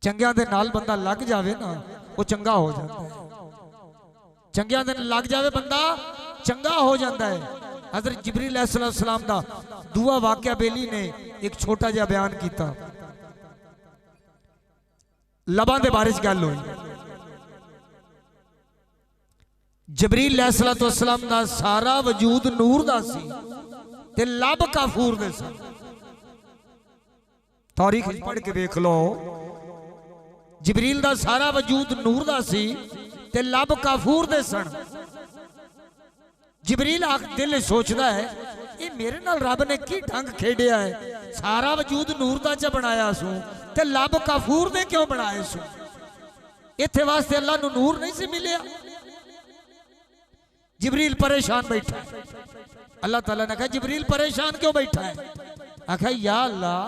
चंगियां दे नाल बंदा लग जावे ना वो चंगा हो जाता है। चंगियां दे लग जावे बंदा चंगा हो जाता है। हज़रत जिब्रील अलैहिस्सलाम दा दूआ वाक़या बेली ने एक छोटा जिहा बयान किया। लबां दे बारे च गल हुई। जिब्रील अलैहिस्सलाम दा सारा वजूद नूर दा सी ते लब काफूर दे सन। तारीख पढ़ के देख लो, जिब्रील दा सारा वजूद नूर दा सी ते लब काफूर दे सन। जिब्रील दिल सोचता है ये मेरे नाल रब ने की ढंग खेडिया है, सारा वजूद नूर दा च बनाया सू ते लब काफूर दे क्यों बनाए सू। इत्थे वास्ते अल्लाह नू नूर नहीं सी मिलिया। जिब्रील परेशान बैठा है। अल्लाह ताला ने कहा जिब्रील परेशान क्यों बैठा है? आखा या अल्लाह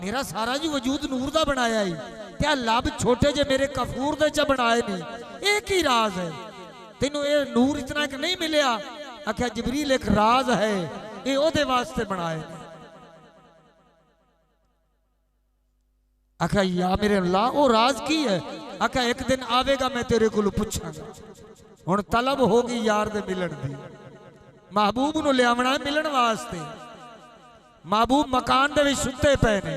मेरा सारा जी वजूद नूर दा बनाया ही, क्या लब छोटे जे मेरे कफूर दे च बनाए नहीं, एक ही राज है, तेनू ये नूर इतना कि नहीं मिलिया? आख्या जिब्रील एक राज है, ये ओदे वास्ते बनाए। आख्या या मेरे अल्लाह वो राज की है? आख्या एक दिन आवेगा मैं तेरे को पूछांगा। हुण तलब होगी यार दे मिलन दी, महबूब नू लियावना मिलन वास्ते। महबूब मकान दे विच सुते पे ने।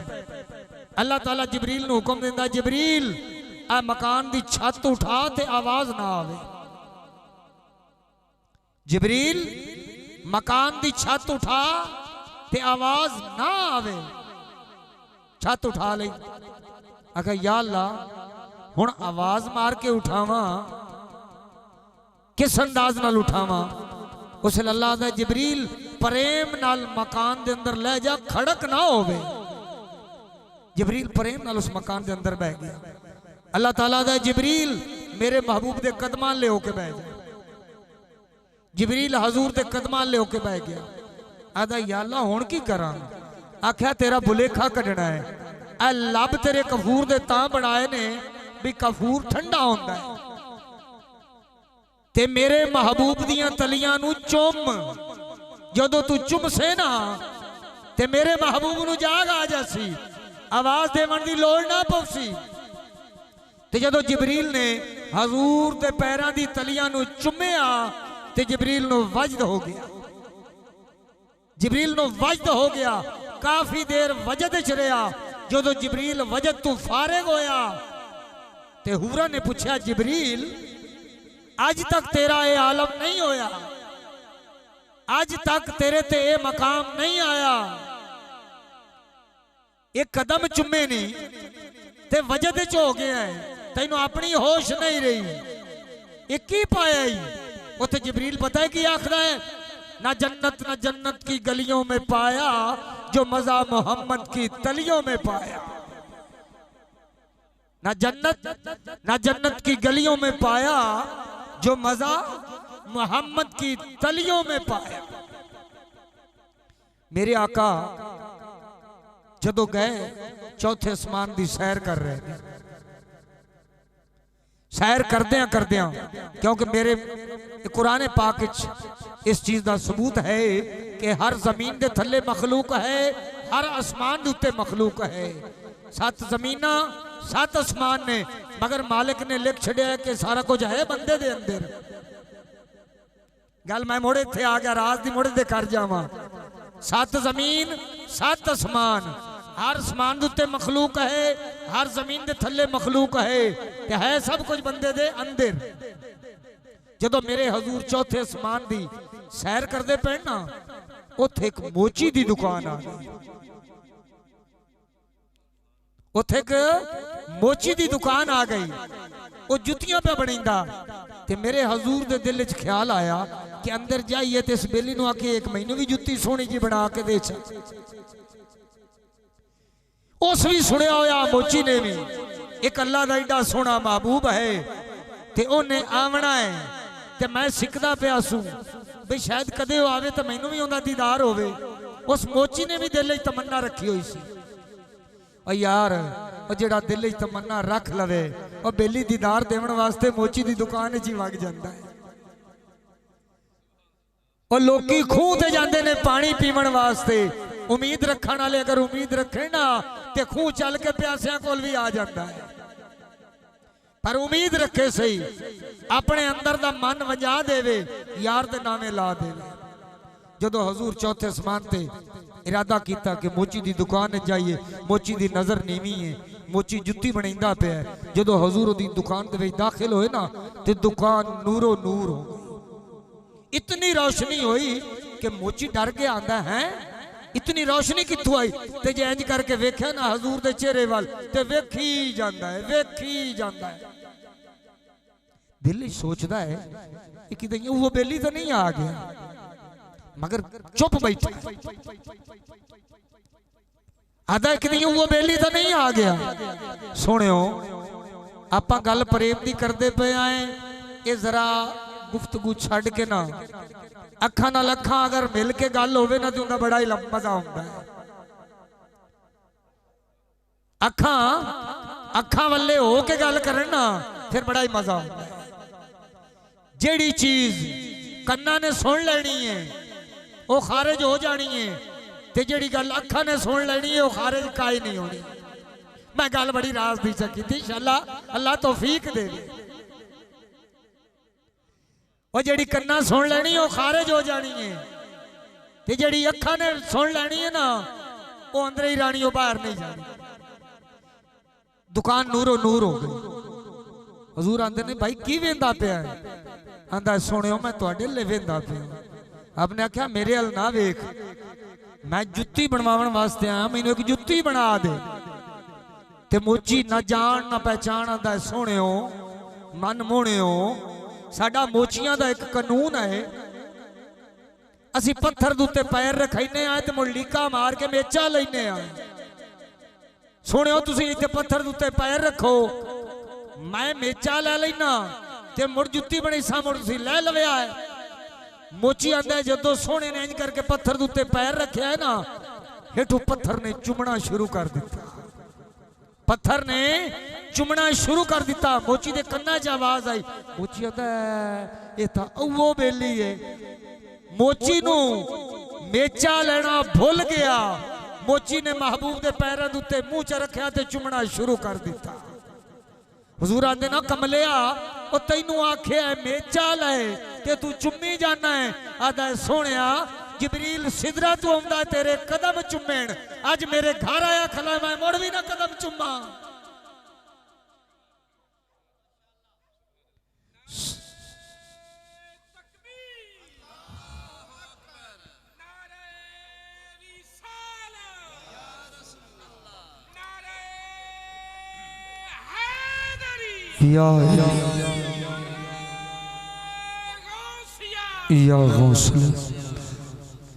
अल्लाह ताला जिब्रील नू हुक्म दिंदा जिब्रील आ मकान दी छत उठा ते आवाज ना आवे। जिब्रील मकान दी छत उठा ते आवाज ना आवे। छत उठा ली। आखा या अल्लाह हुण आवाज मार के उठावा किस अंदाज नाल उठावा? उस अल्लाह दा जिब्रील प्रेम नाल मकान दे अंदर ले जा, खड़क ना होवे। जिब्रील प्रेम नाल उस मकान दे अंदर बैठ गया। अल्लाह ताला दा जिब्रील मेरे महबूब दे कदमां ले होके बैठ गया। जिब्रील हजूर दे कदमां ले होके बैठ गया। आदा या अल्लाह हुण की करा? आख्या तेरा बुलेखा कढ़ना है। ए लब तेरे कफूर दे तां बनाए ने भी कफूर ठंडा होंदा है, ते मेरे महबूब दियां तलियां नू चुम, जदों तू चुम से ना ते मेरे महबूब नू जाग आ जासी, आवाज देवन दी लोड़ ना पवसी। ते जदों जिब्रील ने हजूर दे पैरां दी तलियां नू चुम्या ते जिब्रील नू वजद हो गया। जिब्रील नू वजद हो गया। काफी देर वजद च रहा। जदों जिब्रील वजद तू फारिग होया ते हूरा ने पूछा जिब्रील आज तक तेरा ये आलम नहीं होया, आज तक तेरे ते ये मकाम नहीं आया, एक कदम चुमे नहीं ते वजद च हो गया है, तेनू अपनी होश नहीं रही, एक ही पाया ही। उथे जिब्रील पता है कि आखदा है ना जन्नत की गलियों में पाया जो मजा मोहम्मद की तलियों में पाया। ना जन्नत की गलियों में पाया जो मजा मोहम्मद की तलियों में पाया। मेरे आका जदों गए चौथे आसमान की सैर कर रहे थे। सैर करदियां क्योंकि मेरे कुरान पाक इस चीज का सबूत है कि हर जमीन के थले मखलूक है, हर आसमान के उत्ते मखलूक है। 7 जमीना 7 आसमान ने, मगर मालिक ने लिख छड़िया कि सारा कुछ है बंदे दे अंदर। गल मैं मुड़े इत्थे आ गया, राज दी मुड़े दे कर जावां। 7 जमीन 7 आसमान, हर आसमान उत्ते मखलूक है, हर जमीन के थले मखलूक है सब कुछ बंदे दे अंदर। जदों मेरे हजूर चौथे आसमान दी सैर करते पे ना, उथे एक मोची दी दुकान आ गई। उथे एक मोची दी दुकान आ गई, वो जुतियां पे बनींदा। ते मेरे हजूर दे दिल च ख्याल आया कि अंदर जाइए ते इस बेली नू आके एक मैनू भी जुत्ती सोहनी जी बना के दे। उस भी सुनिया होया मोची ने भी एक अल्लाह दा एडा सोहना महबूब है ते ओने आवना है ते मैं सिकदा पिया सू भी शायद कदे आवे तो मैनू भी उहदा दीदार होवे। उस मोची ने भी दिल च तमन्ना रखी हुई सी। और यार और जेड़ा दिल च तमन्ना रख लवे और बेली दीदार देवन वास्ते मोची दी दुकान च ही वग जांदा है। और लोकी खूह ते जांदे ने पानी पीवन वास्ते। उम्मीद रखण वाले अगर उम्मीद रखे ना ते खूह चल के प्यासियां कोल भी आ जाता है। पर उम्मीद रखे सही अपने अंदर दा मन वजा देवे यार दे नामे ला देवे। जदों हजूर चौथे आसमान ते इरादा किया कि मोची दी दुकान जाइए, मोची दी नजर नीवी है, मोची जुत्ती बनाइंदा पे है। जदों हजूर दी दुकान दे विच दाखिल होए ना ते दुकान नूरो नूर हो गई। इतनी रोशनी हुई कि मोची डर के आंदा है इतनी रोशनी कित्थों आई। ते जे इंज करके वेख्या ना हजूर दे चेहरे वाल ते वेखी जांदा है, वेखी जांदा है। दिल सोचता है कि वो बेली तो नहीं आ गया, मगर चुप बैठा। आदा कि नहीं वो बेली तो नहीं आ गया। सुनियो आप गल प्रेम की करते पे आए, ये जरा गुफ्तगू छड़ के ना अखा नाल अखा अगर मिल के गल होवे ना तो उनका बड़ा ही मजा आता है। अखा अखा वाले हो के गल करन ना फिर बड़ा ही मजा आता है। जेड़ी चीज कन्ना ने सुन लेनी है वो खारिज हो जानी है, ते जेड़ी गल अखा ने सुन लेनी है वो खारिज काई नहीं होनी। मैं गल बड़ी राज दी सकी थी, इंशाअल्लाह अल्लाह तौफीक दे दे। वो जेड़ी कन्ना सुन लेनी है वो खारिज हो जानी है, ते जेड़ी अखा ने सुन लेनी है ना वो अंदर ही रानी, वो बाहर नहीं जानी। दुकान नूरो नूर हो गई। हजूर आंदे ने भाई की वेंदा पिया है? आंदा सुनियो मैं तुहाडे ले वेंदा पिया। आपने आख्या मेरे हल ना वेख, मैं जुत्ती बनवावन वास्ते आया, मैनू एक जुत्ती बना दे। ते मोची ना जान ना पहचान। आंदा सुनियो मन मोहणियो, साडा मोचियां दा एक कानून है, असी पत्थर दे उत्ते पैर रखाइने आ ते मुड़ लीका मार के मेचा लैने आ। सुनियो तुसी इत्थे पत्थर दे उत्ते पैर रखो, मैं मेचा ले लेना ते मुड़ जुत्ती बनी सा मुड़ तुसी ले लविया है। मोची आंदा है जदों सोने ने इंज करके पत्थर दे उत्ते पैर रखिया है ना, हेठों पत्थर ने चुमना शुरू कर दिता। पत्थर ने चुमना शुरू कर दिता। मोची दे कन्ना च आवाज आई। मोची आंदा ये तां वो बेली है। मोची नू मेचा लेना भुल गया। मोची ने महबूब दे पैरों दे उत्ते मुंह च रखिया ते चुमना शुरू कर दिता। हुजूर आंदे ना कमलिया ओ तैनू आखे मेचा ले ते तू चुम्मी जाना है। आदा सोनिया जिबरील सिदरा तू आंदा तेरे कदम चुम्मेण, अज मेरे घर आया खला मैं मुड़ भी ना कदम चुम्मा।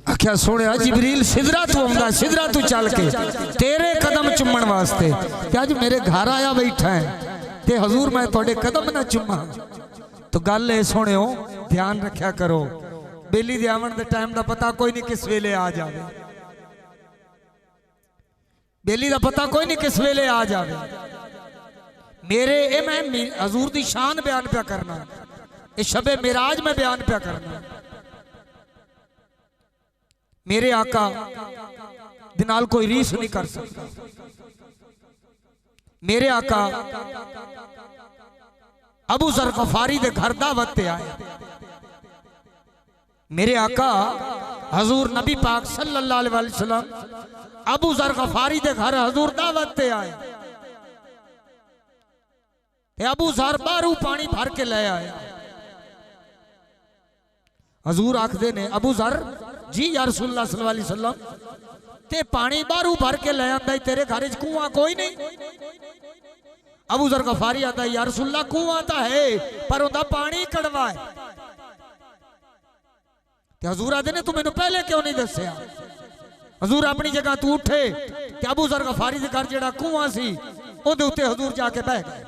आख्या सोने जिबरील सिदरा तू आंदा, सिदरा तू चल के तेरे कदम चुम्मन वास्ते ते अज मेरे घर आया बैठा है ते हजूर मैं थोड़े कदम ना चुम्मा। तो गल है सुनियो ध्यान रखा करो, बेली दे आवन दे टाइम दा पता कोई नहीं किस वेले आ जावे। बेली दा पता कोई नहीं किस वेले आ जावे। मेरे ए मैं हजूर दी शान बयान पे करना, ये शबे मिराज में बयान पे करना। मेरे आका दे नाल कोई रीस नहीं कर सकता। मेरे आका अबू जर गफारी दे घर दावत पे आए। मेरे आका हजूर नबी पाक सल्लल्लाहु अलैहि वसल्लम अबू जर गफारी दे घर हजूर दावत पे आए। अबू जर बारू पानी भर के ले आया। हजूर आखदे ने अबू जर जी या रसूलुल्लाह सल्लल्लाहु अलैहि वसल्लम ते पानी बारू भर के ले आंदा, तेरे घर च कुआं कोई नहीं। अबू जर गफारी आता या रसूलुल्लाह कुआं तो है पर उनका पानी कड़वा है। ते हजूर आदे ने तू मैनू पहले क्यों नहीं दस्या? हजूर अपनी जगह तू उठे ते अबू जर गफारी दे घर जेड़ा कुआं सी ओदे उत्ते हजूर जाके बह गए।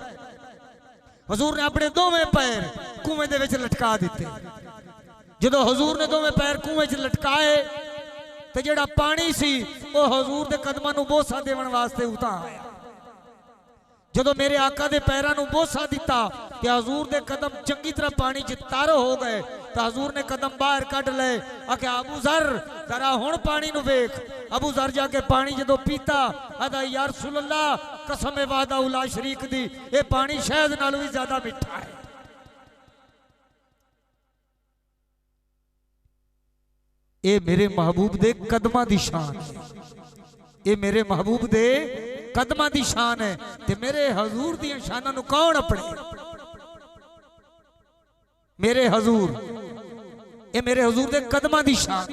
हजूर ने अपने दोवें पैर कुएं दे विच लटका दिते। जदों हजूर ने दोवें पैर कुएं च लटकाए ते जेड़ा पानी सी वो हजूर दे कदमां नूं बोसा देवन वास्ते उता आया। जदों मेरे आका दे पैरां नूं बोसा दिता ते हजूर दे कदम चंगी तरह पानी च तर हो गए। तो हजूर ने कदम बाहर कट ले आके अबू जर जरा हुण पानी नु वेख। अबू जर जाके पानी जदों पीता आदा या रसूल अल्लाह कसम वादा उला शरीक दी ये पानी शहद नालों भी ज्यादा मीठा है। ये मेरे महबूब दे कदमां दी शान है, ये मेरे महबूब दे कदमां दी शान है। ते मेरे हजूर दी शानां नूं कौन अपने? मेरे हजूर, ये मेरे हजूर दे कदमां दी शान।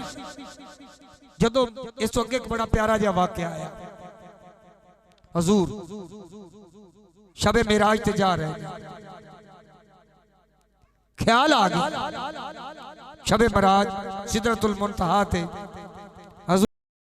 जदों इस अगे एक बड़ा प्यारा जिहा वाकया आया। हजूर शबे मेराज ते जा रहे हैं, ख्याल आ गया शबे मेराज सिदरतुल मुंतहा थे